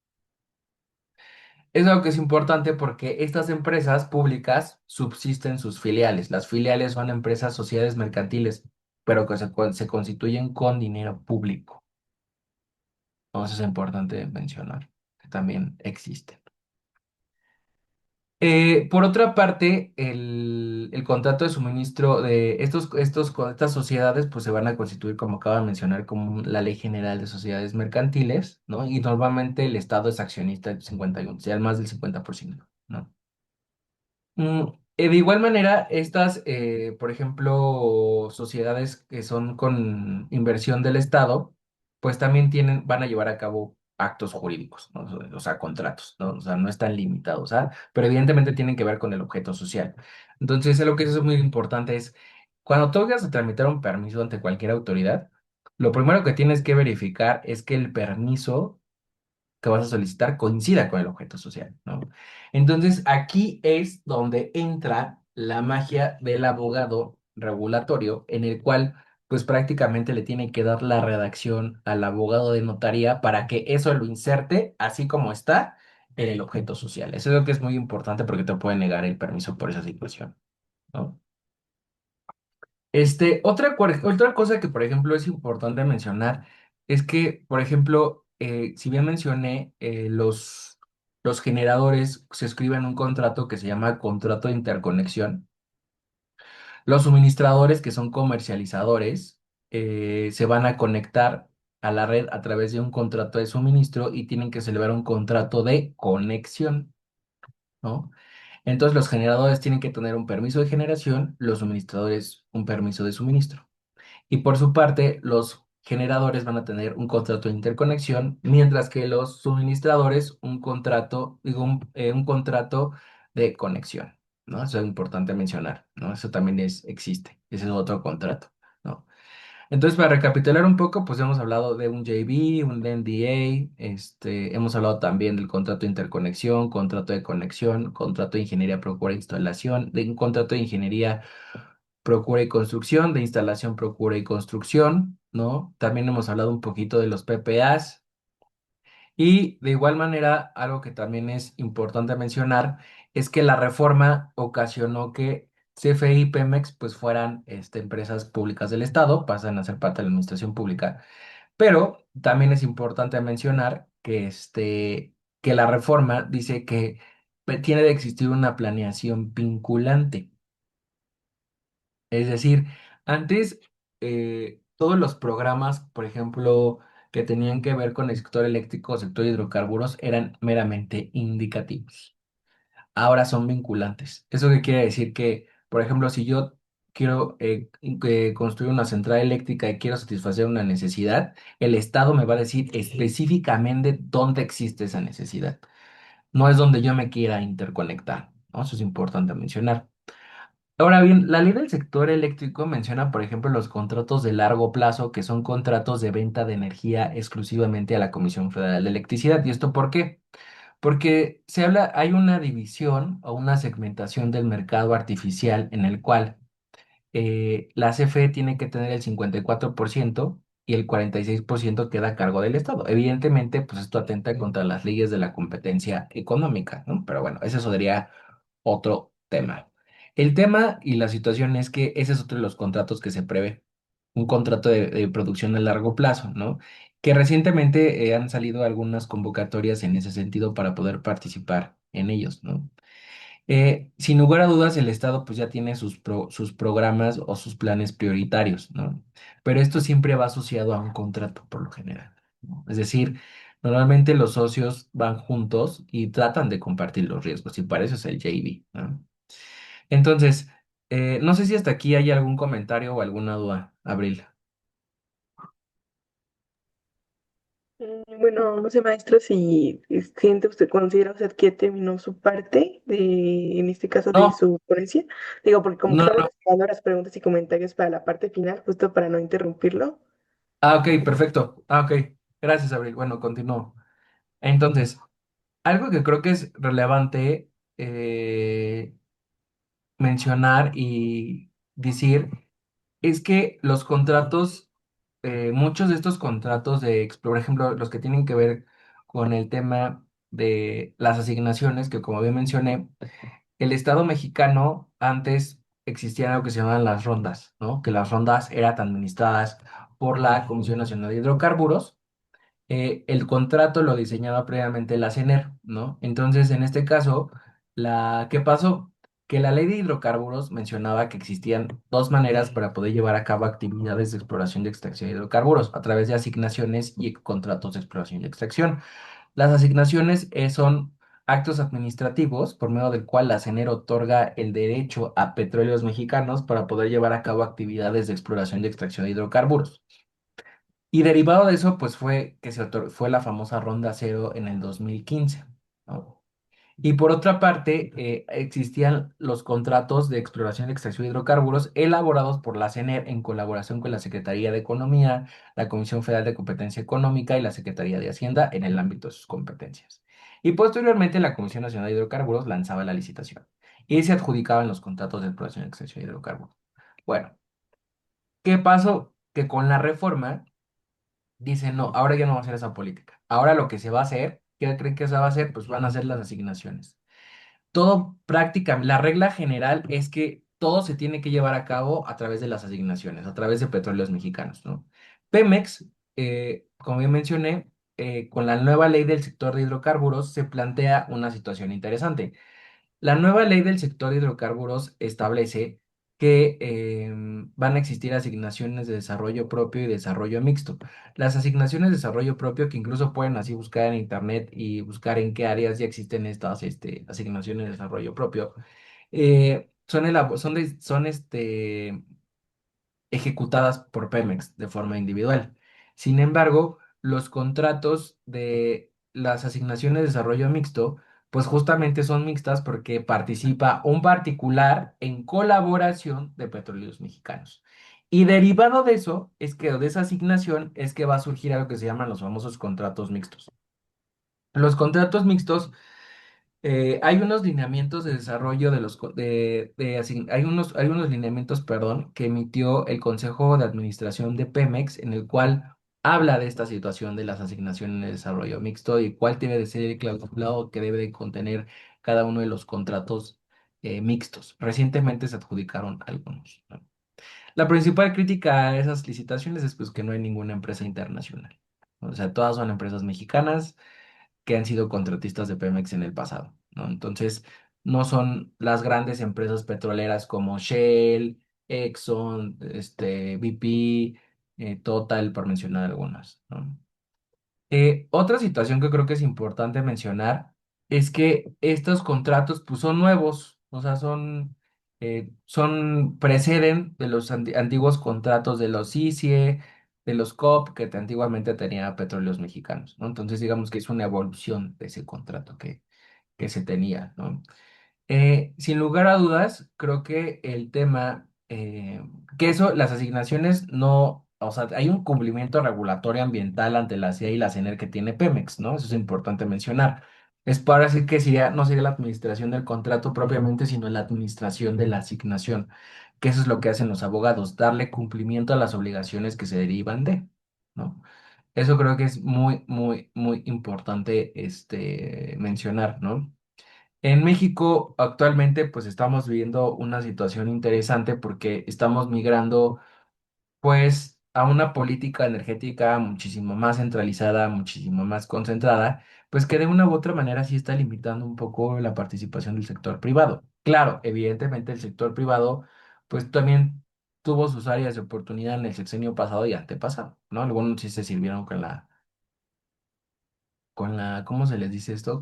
Es algo que es importante porque estas empresas públicas subsisten sus filiales. Las filiales son empresas, sociedades mercantiles, pero que se constituyen con dinero público. ¿No? Eso es importante mencionar, que también existen. Por otra parte, el contrato de suministro de estas sociedades, pues se van a constituir, como acaba de mencionar, como la Ley General de Sociedades Mercantiles, ¿no? Y normalmente el Estado es accionista del 51, sea más del 50%, ¿no? Mm, de igual manera, estas, por ejemplo, sociedades que son con inversión del Estado, pues también van a llevar a cabo actos jurídicos, ¿no? O sea, contratos, ¿no? O sea, no están limitados, ¿ah? Pero evidentemente tienen que ver con el objeto social. Entonces, lo que es muy importante es, cuando tú vayas a tramitar un permiso ante cualquier autoridad, lo primero que tienes que verificar es que el permiso que vas a solicitar coincida con el objeto social, ¿no? Entonces, aquí es donde entra la magia del abogado regulatorio, en el cual, pues prácticamente le tiene que dar la redacción al abogado de notaría para que eso lo inserte así como está en el objeto social. Eso es lo que es muy importante porque te puede negar el permiso por esa situación, ¿no? Otra cosa que, por ejemplo, es importante mencionar es que, por ejemplo, si bien mencioné, los generadores se escriben un contrato que se llama contrato de interconexión. Los suministradores, que son comercializadores, se van a conectar a la red a través de un contrato de suministro y tienen que celebrar un contrato de conexión, ¿no? Entonces, los generadores tienen que tener un permiso de generación, los suministradores un permiso de suministro. Y por su parte, los generadores van a tener un contrato de interconexión, mientras que los suministradores un contrato de conexión, ¿no? Eso es importante mencionar, ¿no? Eso también existe, ese es otro contrato, ¿no? Entonces, para recapitular un poco, pues hemos hablado de un JV, un NDA, hemos hablado también del contrato de interconexión, contrato de conexión, contrato de ingeniería, procura e instalación, de un contrato de ingeniería, procura y construcción, de instalación, procura y construcción, ¿no? También hemos hablado un poquito de los PPAs y de igual manera, algo que también es importante mencionar es que la reforma ocasionó que CFE y Pemex pues fueran empresas públicas del Estado, pasan a ser parte de la administración pública, pero también es importante mencionar que la reforma dice que tiene de existir una planeación vinculante. Es decir, antes todos los programas, por ejemplo, que tenían que ver con el sector eléctrico o sector hidrocarburos eran meramente indicativos. Ahora son vinculantes. ¿Eso qué quiere decir? Que, por ejemplo, si yo quiero construir una central eléctrica y quiero satisfacer una necesidad, el Estado me va a decir específicamente dónde existe esa necesidad. No es donde yo me quiera interconectar, ¿no? Eso es importante mencionar. Ahora bien, la ley del sector eléctrico menciona, por ejemplo, los contratos de largo plazo, que son contratos de venta de energía exclusivamente a la Comisión Federal de Electricidad. ¿Y esto por qué? Porque hay una división o una segmentación del mercado artificial en el cual la CFE tiene que tener el 54% y el 46% queda a cargo del Estado. Evidentemente, pues esto atenta contra las leyes de la competencia económica, ¿no? Pero bueno, ese sería otro tema. El tema y la situación es que ese es otro de los contratos que se prevé, un contrato de producción a largo plazo, ¿no? Que recientemente han salido algunas convocatorias en ese sentido para poder participar en ellos, ¿no? Sin lugar a dudas, el Estado pues ya tiene sus programas o sus planes prioritarios, ¿no? Pero esto siempre va asociado a un contrato por lo general, ¿no? Es decir, normalmente los socios van juntos y tratan de compartir los riesgos y para eso es el JV, ¿no? Entonces, no sé si hasta aquí hay algún comentario o alguna duda, Abril. Bueno, no sé, maestro, si siente usted, considera usted que terminó su parte en este caso, de No, su ponencia. Digo, porque como que no, estamos no. esperando las preguntas y comentarios para la parte final, justo para no interrumpirlo. Ah, ok, perfecto. Ah, ok. Gracias, Abril. Bueno, continúo. Entonces, algo que creo que es relevante mencionar y decir es que los contratos, muchos de estos contratos por ejemplo, los que tienen que ver con el tema de las asignaciones, que como bien mencioné, el Estado mexicano antes existían algo que se llamaban las rondas, ¿no? Que las rondas eran administradas por la Comisión Nacional de Hidrocarburos. El contrato lo diseñaba previamente la CENER, ¿no? Entonces, en este caso, ¿Qué pasó? Que la ley de hidrocarburos mencionaba que existían dos maneras para poder llevar a cabo actividades de exploración y extracción de hidrocarburos, a través de asignaciones y contratos de exploración y extracción. Las asignaciones son actos administrativos por medio del cual la CNR otorga el derecho a petróleos mexicanos para poder llevar a cabo actividades de exploración y extracción de hidrocarburos. Y derivado de eso, pues fue que fue la famosa Ronda Cero en el 2015, ¿no? Y por otra parte, existían los contratos de exploración y extracción de hidrocarburos elaborados por la CNR en colaboración con la Secretaría de Economía, la Comisión Federal de Competencia Económica y la Secretaría de Hacienda en el ámbito de sus competencias. Y posteriormente, la Comisión Nacional de Hidrocarburos lanzaba la licitación y se adjudicaban los contratos de exploración y extracción de hidrocarburos. Bueno, ¿qué pasó? Que con la reforma dicen, no, ahora ya no va a ser esa política. Ahora lo que se va a hacer, ¿qué creen que se va a hacer? Pues van a ser las asignaciones. Todo prácticamente, la regla general es que todo se tiene que llevar a cabo a través de las asignaciones, a través de petróleos mexicanos, ¿no? Pemex, como bien mencioné, con la nueva ley del sector de hidrocarburos se plantea una situación interesante. La nueva ley del sector de hidrocarburos establece que van a existir asignaciones de desarrollo propio y desarrollo mixto. Las asignaciones de desarrollo propio, que incluso pueden así buscar en internet y buscar en qué áreas ya existen estas asignaciones de desarrollo propio, son ejecutadas por Pemex de forma individual. Sin embargo, los contratos de las asignaciones de desarrollo mixto, pues justamente son mixtas porque participa un particular en colaboración de petróleos mexicanos. Y derivado de eso, es que de esa asignación es que va a surgir algo que se llaman los famosos contratos mixtos. Los contratos mixtos hay unos lineamientos de desarrollo de los co- de asign- hay unos lineamientos, perdón, que emitió el Consejo de Administración de Pemex, en el cual habla de esta situación de las asignaciones de desarrollo mixto y cuál debe de ser el clausulado que debe de contener cada uno de los contratos mixtos. Recientemente se adjudicaron algunos, ¿no? La principal crítica a esas licitaciones es pues que no hay ninguna empresa internacional. O sea, todas son empresas mexicanas que han sido contratistas de Pemex en el pasado, ¿no? Entonces, no son las grandes empresas petroleras como Shell, Exxon, BP, Total, por mencionar algunas, ¿no? Otra situación que creo que es importante mencionar es que estos contratos pues son nuevos, o sea, preceden de los antiguos contratos de los ICIE, de los COP que antiguamente tenía Petróleos Mexicanos, ¿no? Entonces digamos que es una evolución de ese contrato que se tenía, ¿no? Sin lugar a dudas, creo que el tema, que eso, las asignaciones no, o sea, hay un cumplimiento regulatorio ambiental ante la CIA y la CNR que tiene Pemex, ¿no? Eso es importante mencionar. Es para decir que no sería la administración del contrato propiamente, sino la administración de la asignación, que eso es lo que hacen los abogados, darle cumplimiento a las obligaciones que se derivan ¿no? Eso creo que es muy, muy, muy importante, mencionar, ¿no? En México actualmente pues estamos viviendo una situación interesante porque estamos migrando pues a una política energética muchísimo más centralizada, muchísimo más concentrada, pues que de una u otra manera sí está limitando un poco la participación del sector privado. Claro, evidentemente el sector privado pues también tuvo sus áreas de oportunidad en el sexenio pasado y antepasado, ¿no? Algunos sí se sirvieron ¿cómo se les dice esto?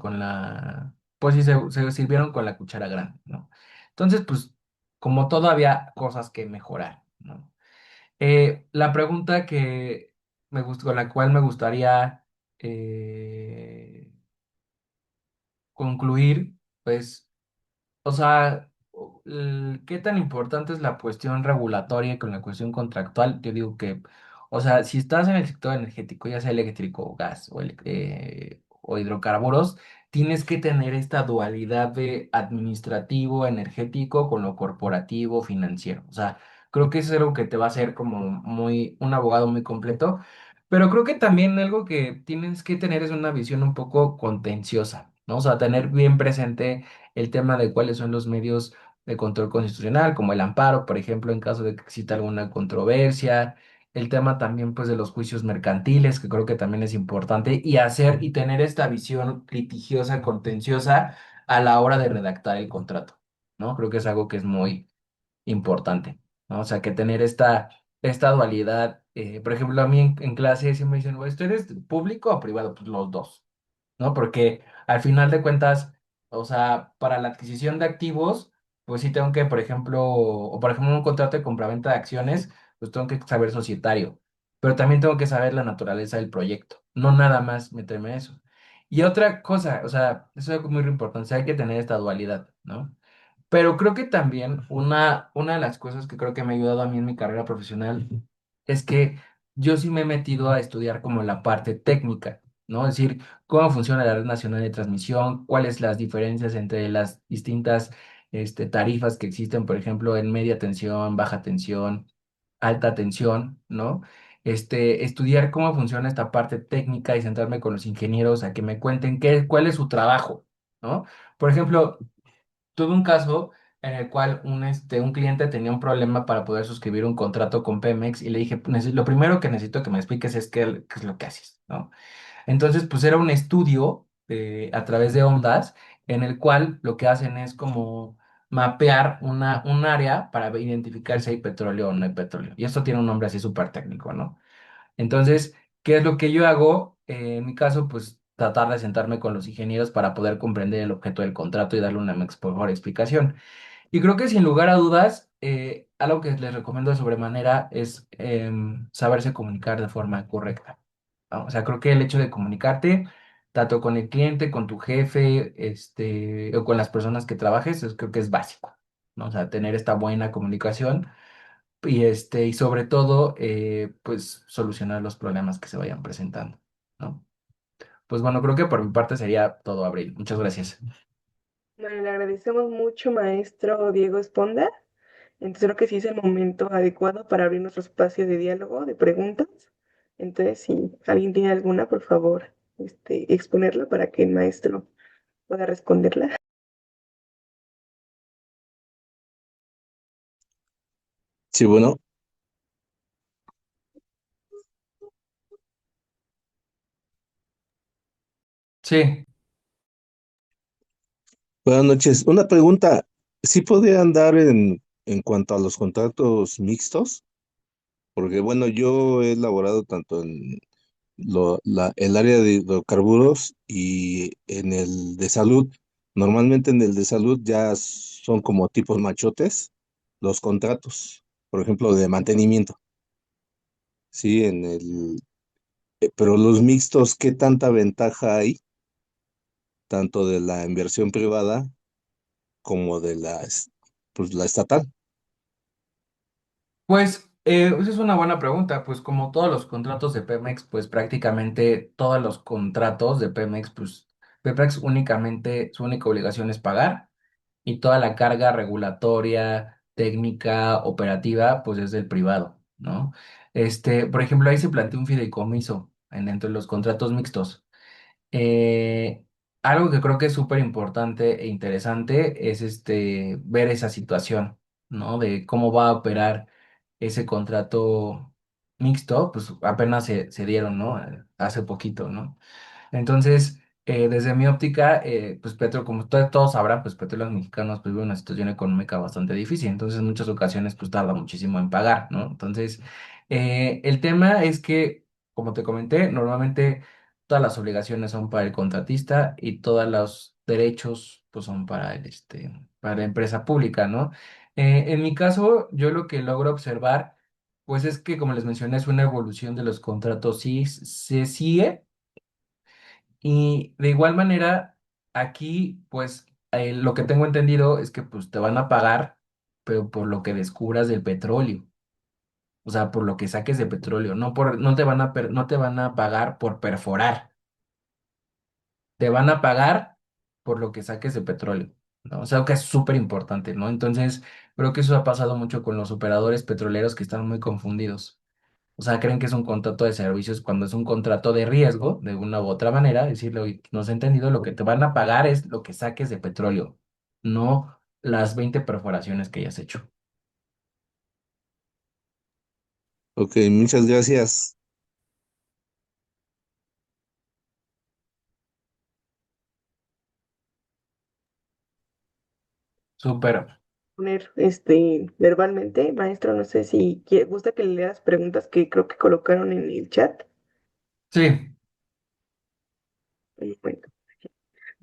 Pues sí, se sirvieron con la cuchara grande, ¿no? Entonces, pues, como todavía cosas que mejorar, ¿no? La pregunta con la cual me gustaría eh, concluir, pues, o sea, ¿qué tan importante es la cuestión regulatoria con la cuestión contractual? Yo digo que, o sea, si estás en el sector energético, ya sea eléctrico, gas o hidrocarburos, tienes que tener esta dualidad de administrativo, energético con lo corporativo, financiero. O sea, creo que eso es algo que te va a hacer como un abogado muy completo. Pero creo que también algo que tienes que tener es una visión un poco contenciosa, ¿no? O sea, tener bien presente el tema de cuáles son los medios de control constitucional, como el amparo, por ejemplo, en caso de que exista alguna controversia, el tema también pues de los juicios mercantiles, que creo que también es importante, y tener esta visión litigiosa, contenciosa, a la hora de redactar el contrato, ¿no? Creo que es algo que es muy importante, ¿no? O sea, que tener esta dualidad, por ejemplo, a mí en clase siempre me dicen, "Güey, ¿tú eres público o privado?" Pues los dos, ¿no? Porque al final de cuentas, o sea, para la adquisición de activos, pues sí tengo que, por ejemplo, o por ejemplo, un contrato de compraventa de acciones, pues tengo que saber societario, pero también tengo que saber la naturaleza del proyecto, no nada más meterme en eso. Y otra cosa, o sea, eso es algo muy importante, o sea, hay que tener esta dualidad, ¿no? Pero creo que también una de las cosas que creo que me ha ayudado a mí en mi carrera profesional es que yo sí me he metido a estudiar como la parte técnica, ¿no? Es decir, cómo funciona la red nacional de transmisión, cuáles las diferencias entre las distintas tarifas que existen, por ejemplo, en media tensión, baja tensión, alta tensión, ¿no? Estudiar cómo funciona esta parte técnica y sentarme con los ingenieros a que me cuenten cuál es su trabajo, ¿no? Por ejemplo, tuve un caso en el cual un cliente tenía un problema para poder suscribir un contrato con Pemex y le dije, Lo primero que necesito que me expliques es qué es lo que haces, ¿no?" Entonces, pues era un estudio a través de ondas en el cual lo que hacen es como mapear un área para identificar si hay petróleo o no hay petróleo. Y esto tiene un nombre así súper técnico, ¿no? Entonces, ¿qué es lo que yo hago? En mi caso, pues tratar de sentarme con los ingenieros para poder comprender el objeto del contrato y darle una mejor explicación. Y creo que sin lugar a dudas, algo que les recomiendo de sobremanera es saberse comunicar de forma correcta, ¿no? O sea, creo que el hecho de comunicarte, tanto con el cliente, con tu jefe, o con las personas que trabajes, creo que es básico, ¿no? O sea, tener esta buena comunicación y sobre todo, pues solucionar los problemas que se vayan presentando, ¿no? Pues bueno, creo que por mi parte sería todo, Abril. Muchas gracias. Bueno, le agradecemos mucho, maestro Diego Esponda. Entonces creo que sí es el momento adecuado para abrir nuestro espacio de diálogo, de preguntas. Entonces, si alguien tiene alguna, por favor, exponerla para que el maestro pueda responderla. Sí, bueno, Sí, buenas noches. Una pregunta, ¿sí podrían dar en cuanto a los contratos mixtos? Porque bueno, yo he elaborado tanto en el área de hidrocarburos y en el de salud. Normalmente en el de salud ya son como tipos machotes los contratos, por ejemplo, de mantenimiento. Sí, pero los mixtos, ¿qué tanta ventaja hay tanto de la inversión privada como de pues, la estatal? pues esa es una buena pregunta. Pues como todos los contratos de Pemex, pues prácticamente todos los contratos de Pemex, pues Pemex únicamente, su única obligación es pagar y toda la carga regulatoria, técnica, operativa, pues es del privado, ¿no? Por ejemplo, ahí se plantea un fideicomiso dentro de los contratos mixtos. Eh, Algo que creo que es súper importante e interesante es ver esa situación, ¿no? De cómo va a operar ese contrato mixto, pues apenas se dieron, ¿no? Hace poquito, ¿no? Entonces, desde mi óptica, pues como todos sabrán, pues Petróleos Mexicanos pues vive una situación económica bastante difícil, entonces en muchas ocasiones pues tarda muchísimo en pagar, ¿no? Entonces, el tema es que, como te comenté, normalmente todas las obligaciones son para el contratista y todos los derechos pues son para para la empresa pública, ¿no? En mi caso, yo lo que logro observar, pues es que, como les mencioné, es una evolución de los contratos sí se sigue y de igual manera, aquí, pues, lo que tengo entendido es que pues te van a pagar, pero por lo que descubras del petróleo. O sea, por lo que saques de petróleo. No te van a pagar por perforar. Te van a pagar por lo que saques de petróleo, ¿no? O sea, que es súper importante, ¿no? Entonces, creo que eso ha pasado mucho con los operadores petroleros que están muy confundidos. O sea, creen que es un contrato de servicios cuando es un contrato de riesgo, de una u otra manera, decirle, "Oye, no has entendido, lo que te van a pagar es lo que saques de petróleo, no las 20 perforaciones que hayas hecho." Ok, muchas gracias. Súper. poner verbalmente. Maestro, no sé si gusta que le lea las preguntas que creo que colocaron en el chat. Sí. Un momento.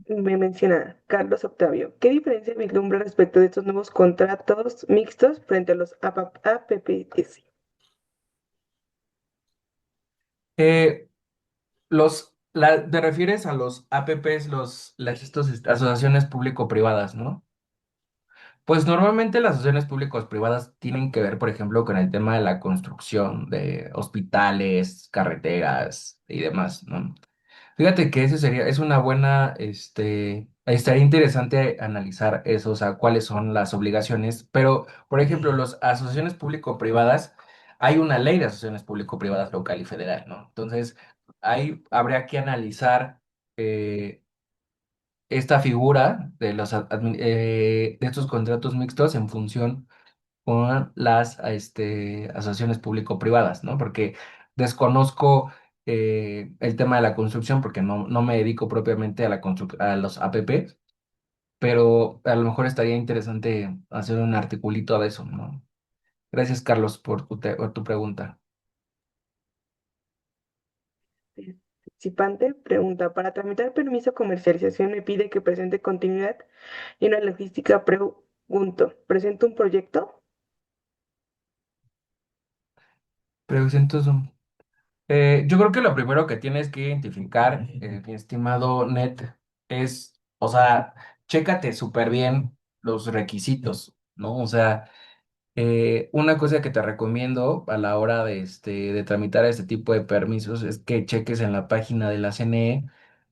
Me menciona Carlos Octavio. ¿Qué diferencia vislumbra respecto de estos nuevos contratos mixtos frente a los APPS? Eh, ¿te refieres a los APPs, asociaciones público-privadas, ¿no? Pues normalmente las asociaciones públicos-privadas tienen que ver, por ejemplo, con el tema de la construcción de hospitales, carreteras y demás, ¿no? Fíjate que es una buena, estaría interesante analizar eso, o sea, cuáles son las obligaciones, pero, por ejemplo, las asociaciones público-privadas, hay una ley de asociaciones público-privadas local y federal, ¿no? Entonces, ahí habría que analizar eh, esta figura de de estos contratos mixtos en función con las asociaciones público-privadas, ¿no? Porque desconozco el tema de la construcción porque no me dedico propiamente a a los APP, pero a lo mejor estaría interesante hacer un articulito de eso, ¿no? Gracias, Carlos, por por tu pregunta. Participante pregunta, para tramitar permiso de comercialización me pide que presente continuidad y una logística. Pregunto, ¿presento un proyecto? Presento Zoom. Yo creo que lo primero que tienes que identificar, mi estimado Net, es, o sea, chécate súper bien los requisitos, ¿no? O sea, una cosa que te recomiendo a la hora de tramitar este tipo de permisos es que cheques en la página de la CNE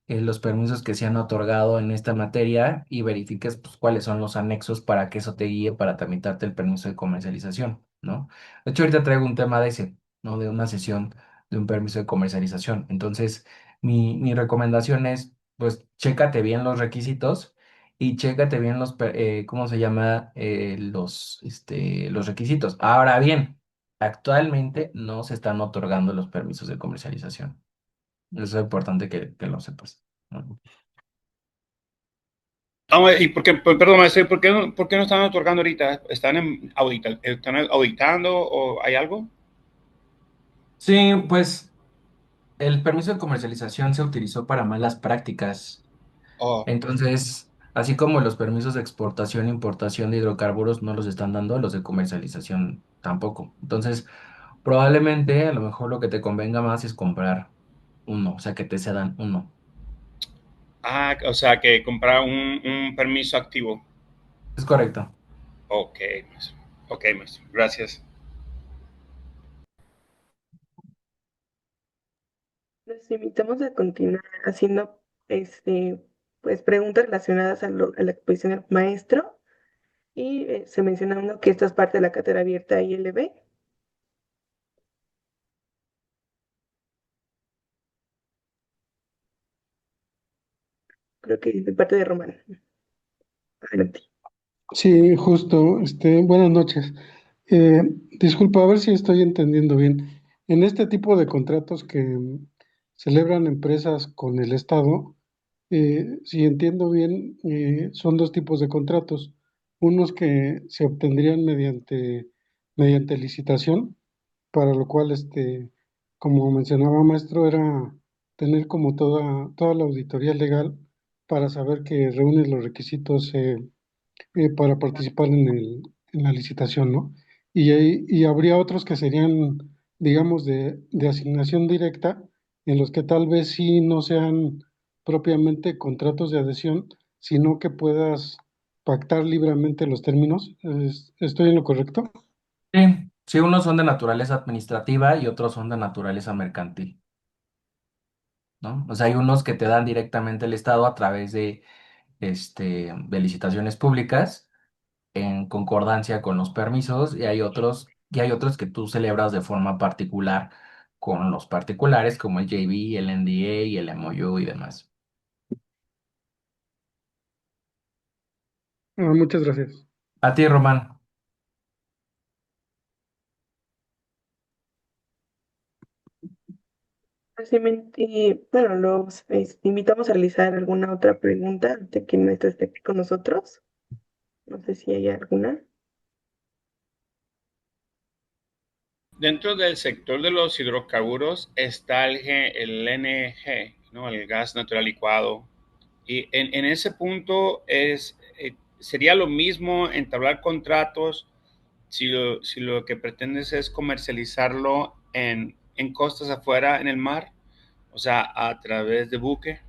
los permisos que se han otorgado en esta materia y verifiques pues, cuáles son los anexos para que eso te guíe para tramitarte el permiso de comercialización, ¿no? De hecho, ahorita traigo un tema de ese, ¿no? De una sesión de un permiso de comercialización. Entonces, mi recomendación es, pues, chécate bien los requisitos y chécate bien ¿cómo se llama? Los requisitos. Ahora bien, actualmente no se están otorgando los permisos de comercialización. Eso es importante que lo sepas, ¿no? ¿Y por qué, perdón, maestro, por qué no están otorgando ahorita? ¿Están auditando o hay algo? Sí, pues el permiso de comercialización se utilizó para malas prácticas. Oh, Entonces, así como los permisos de exportación e importación de hidrocarburos no los están dando, los de comercialización tampoco. Entonces, probablemente a lo mejor lo que te convenga más es comprar uno, o sea, que te cedan uno. o sea que comprar un permiso activo. Es correcto. Ok, maestro. Ok, maestro. Gracias. Los invitamos a continuar haciendo pues preguntas relacionadas a la exposición del maestro y se mencionando que esta es parte de la cátedra abierta ILB. Creo que es de parte de Román. Adelante. Sí, justo, buenas noches. Eh, Disculpa, a ver si estoy entendiendo bien. En este tipo de contratos que celebran empresas con el Estado, si entiendo bien, son dos tipos de contratos. Unos que se obtendrían mediante licitación, para lo cual, como mencionaba maestro, era tener como toda la auditoría legal para saber que reúne los requisitos para participar en la licitación, ¿no? Y habría otros que serían, digamos, de asignación directa, en los que tal vez sí no sean propiamente contratos de adhesión, sino que puedas pactar libremente los términos. ¿Estoy en lo correcto? Sí, sí, unos son de naturaleza administrativa y otros son de naturaleza mercantil, ¿no? O sea, hay unos que te dan directamente el Estado a través de licitaciones públicas en concordancia con los permisos y hay otros que tú celebras de forma particular con los particulares como el JV, el NDA y el MOU y demás. Ah, muchas gracias. A ti, Román. Básicamente, bueno, los invitamos a realizar alguna otra pregunta antes de que el maestro esté aquí con nosotros. No sé si hay alguna. Dentro del sector de los hidrocarburos está el NG, ¿no? El gas natural licuado. Y en ese punto sería lo mismo entablar contratos si lo que pretendes es comercializarlo en costas afuera en el mar, o sea, a través de buque.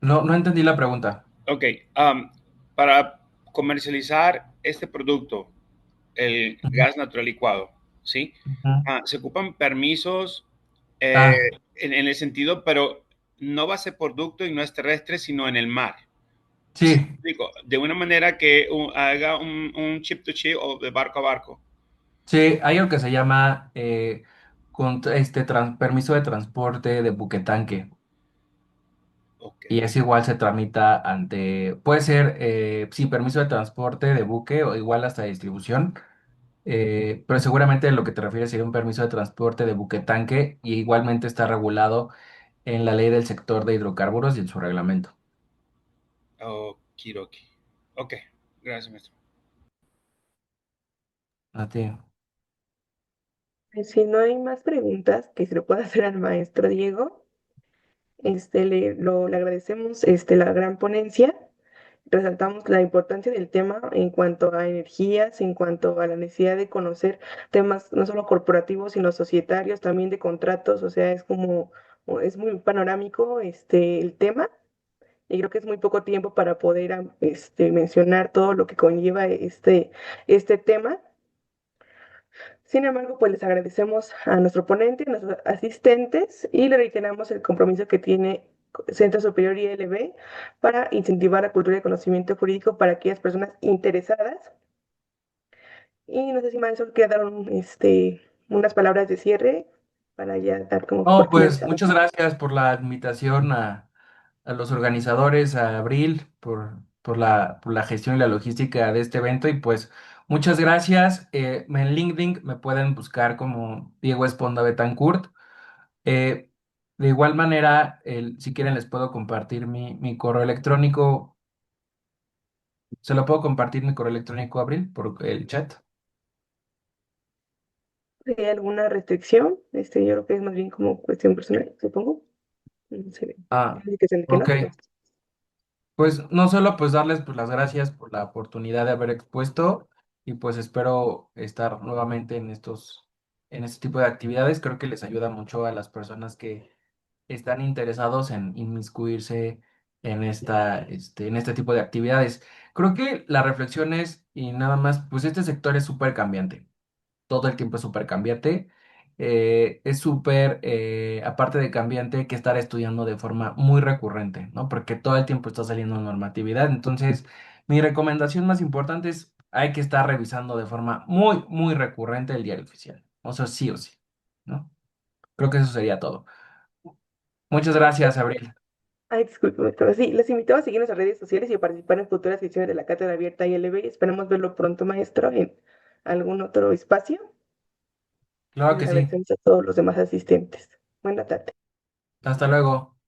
No, no entendí la pregunta. Ok, um, para comercializar este producto, el Ujú, gas natural licuado, ¿sí? ujú. Se ocupan permisos Ah, en el sentido, pero no va a ser producto y no es terrestre, sino en el mar. Sí, sí, digo, de una manera que haga un chip to chip o de barco a barco. sí, hay algo que se llama permiso de transporte de buquetanque. Ok. Y es igual se tramita ante, puede ser, sí, permiso de transporte de buque o igual hasta distribución, pero seguramente lo que te refieres sería un permiso de transporte de buque tanque y igualmente está regulado en la ley del sector de hidrocarburos y en su reglamento. Okidoki. Ok, gracias, maestro. A ti. Si no hay más preguntas que se le pueda hacer al maestro Diego, le agradecemos la gran ponencia. Resaltamos la importancia del tema en cuanto a energías, en cuanto a la necesidad de conocer temas no solo corporativos, sino societarios, también de contratos, o sea, es muy panorámico el tema y creo que es muy poco tiempo para poder mencionar todo lo que conlleva este tema. Sin embargo, pues les agradecemos a nuestro ponente, a nuestros asistentes y le reiteramos el compromiso que tiene Centro Superior ILB para incentivar la cultura de conocimiento jurídico para aquellas personas interesadas. Y no sé si Marisol quiere dar unas palabras de cierre para ya dar como Oh, por pues finalizado. muchas gracias por la invitación a los organizadores, a Abril, por la gestión y la logística de este evento. Y pues muchas gracias. En LinkedIn me pueden buscar como Diego Esponda Betancourt. Eh, de igual manera, si quieren les puedo compartir mi correo electrónico. Se lo puedo compartir mi correo electrónico, Abril, por el chat. Si hay alguna restricción, yo creo que es más bien como cuestión personal, supongo. No sé, Ah, indicación de que ok. no, pero Pues no solo pues darles pues las gracias por la oportunidad de haber expuesto y pues espero estar nuevamente en este tipo de actividades. Creo que les ayuda mucho a las personas que están interesados en inmiscuirse en este tipo de actividades. Creo que la reflexión es, y nada más, pues este sector es súper cambiante, todo el tiempo es súper cambiante. Es súper, aparte de cambiante, hay que estar estudiando de forma muy recurrente, ¿no? Porque todo el tiempo está saliendo normatividad. Entonces, mi recomendación más importante es, hay que estar revisando de forma muy, muy recurrente el diario oficial. O sí, ¿no? Creo que eso sería todo. Muchas gracias, Abril. ay, discúlpeme, pero sí, les invito a seguir nuestras redes sociales y a participar en futuras ediciones de la Cátedra Abierta ILB. Esperamos verlo pronto, maestro, en algún otro espacio. Y Claro les que sí. agradecemos a todos los demás asistentes. Buena tarde. Hasta luego.